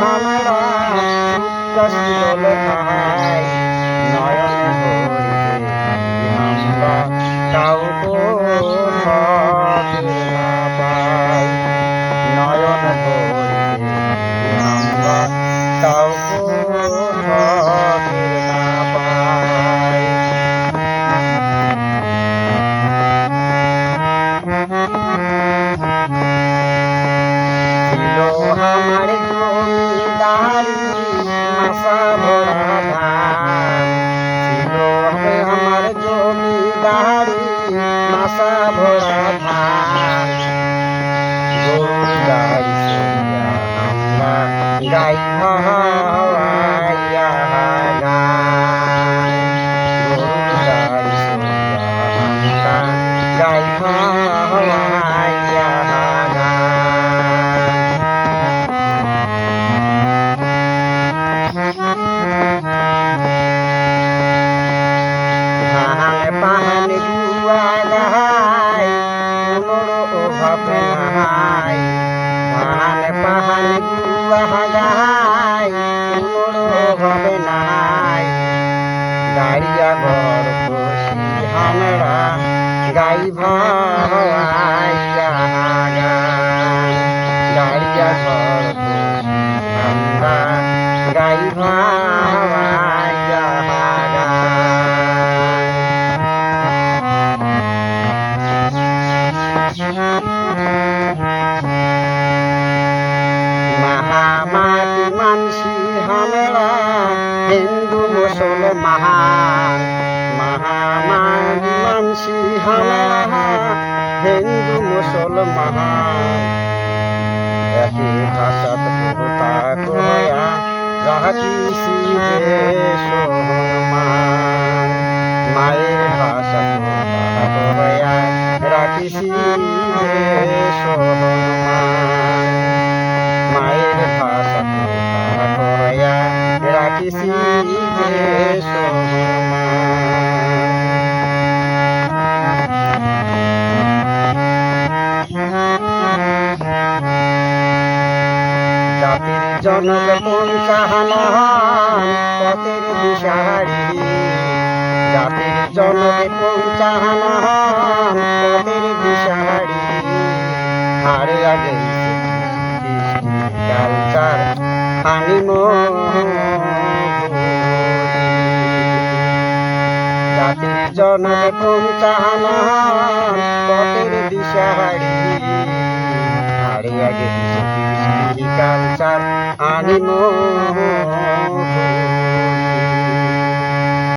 আমরা শীতল খাই নয়নে ভরিতে আমরা কাউকে না পাই নয়ন ভরিতে আমরা কাউকে না পাই ছিল আমার জমিদারি মাসা ভরা ধান ছিল আমার জমিদারি মাসা ভরা ধান গরুর গাড়ি চড়িয়া আমরা গাই ভাওয়াইয়া গান গরুর গাড়ি চড়িয়া আমরা গাই ভাওয়াইয়া পাহান গুয়া গাই কোনোর অভাব নাই ধান পাহান গুয়া গাই কোনোর অভাব নাই গাড়িয়া ঘর বসি আমরা গাই ভাওয়াইয়া গান গাড়িয়া ঘর বসি আমরা গাই ভাওয়াইয়া মাহামাটি মানসি আমরা হিন্দু মুসলমান মাহামাটি মানসি আমরা হিন্দু মুসলমান একই ভাষাত কথা কয়া রাখিছি যে সম্মান মায়ের ভাষা কথা কয়া রাখিছি যে সম্মান মায়ের ভাষা কথা কয়া রাখিছি যে জাতির জনক পঞ্চাহান পথের দিশাহারি জাতির জনক পঞ্চাহান পথের দিশাহারি হারে আগে কালচার হানিমো জাতির জনক পঞ্চাহান পথের দিশাহারি হারে আগে কালচার আনিমো